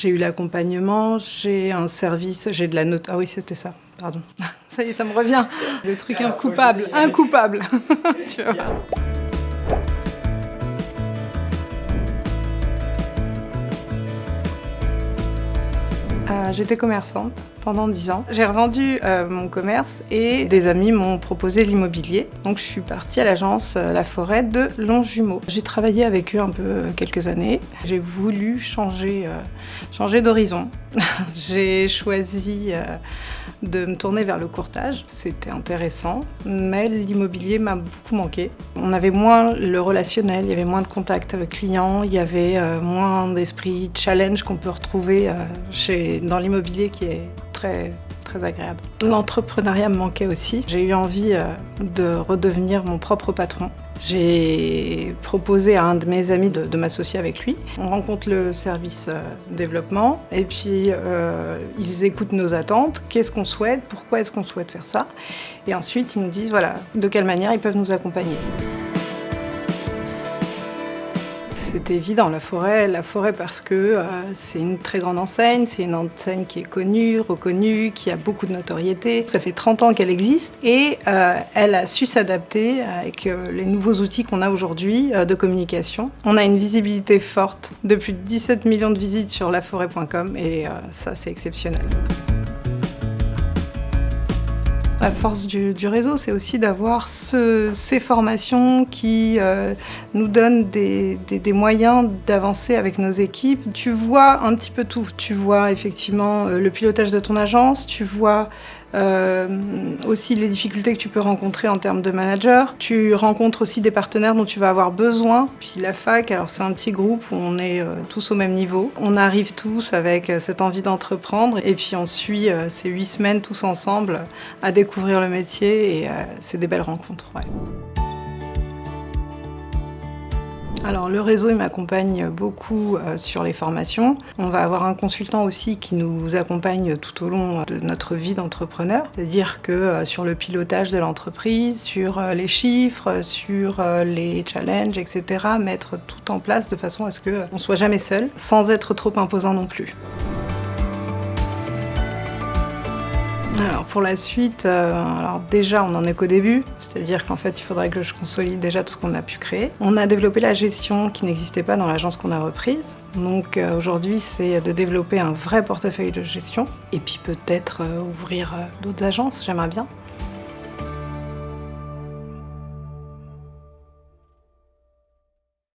J'ai eu l'accompagnement, j'ai un service, j'ai de la note. Ah oui, c'était ça, pardon. Ça y est, ça me revient. Le truc incoupable. Tu vois. J'étais commerçante pendant 10 ans. J'ai revendu mon commerce et des amis m'ont proposé l'immobilier. Donc je suis partie à l'agence La Forêt de Longjumeau. J'ai travaillé avec eux un peu quelques années. J'ai voulu changer d'horizon. J'ai choisi de me tourner vers le courtage. C'était intéressant, mais l'immobilier m'a beaucoup manqué. On avait moins le relationnel, il y avait moins de contact avec clients, il y avait moins d'esprit challenge qu'on peut retrouver dans l'immobilier qui est très agréable. L'entrepreneuriat me manquait aussi. J'ai eu envie de redevenir mon propre patron. J'ai proposé à un de mes amis de m'associer avec lui. On rencontre le service développement et puis ils écoutent nos attentes, qu'est-ce qu'on souhaite, pourquoi est-ce qu'on souhaite faire ça. Et ensuite ils nous disent voilà, de quelle manière ils peuvent nous accompagner. C'était évident, la forêt parce que c'est une très grande enseigne, c'est une enseigne qui est connue, reconnue, qui a beaucoup de notoriété. Ça fait 30 ans qu'elle existe et elle a su s'adapter avec les nouveaux outils qu'on a aujourd'hui de communication. On a une visibilité forte, de plus de 17 millions de visites sur laforêt.com et ça c'est exceptionnel. La force du réseau, c'est aussi d'avoir ces formations qui nous donnent des moyens d'avancer avec nos équipes. Tu vois un petit peu tout. Tu vois effectivement le pilotage de ton agence, tu vois aussi les difficultés que tu peux rencontrer en termes de manager. Tu rencontres aussi des partenaires dont tu vas avoir besoin. Puis la fac, alors c'est un petit groupe où on est tous au même niveau. On arrive tous avec cette envie d'entreprendre et puis on suit ces 8 semaines tous ensemble à découvrir le métier et c'est des belles rencontres. Ouais. Alors le réseau il m'accompagne beaucoup sur les formations. On va avoir un consultant aussi qui nous accompagne tout au long de notre vie d'entrepreneur. C'est-à-dire que sur le pilotage de l'entreprise, sur les chiffres, sur les challenges, etc. Mettre tout en place de façon à ce qu'on ne soit jamais seul, sans être trop imposant non plus. Alors pour la suite, alors déjà on n'en est qu'au début, c'est-à-dire qu'en fait il faudrait que je consolide déjà tout ce qu'on a pu créer. On a développé la gestion qui n'existait pas dans l'agence qu'on a reprise, donc aujourd'hui c'est de développer un vrai portefeuille de gestion et puis peut-être ouvrir d'autres agences, j'aimerais bien.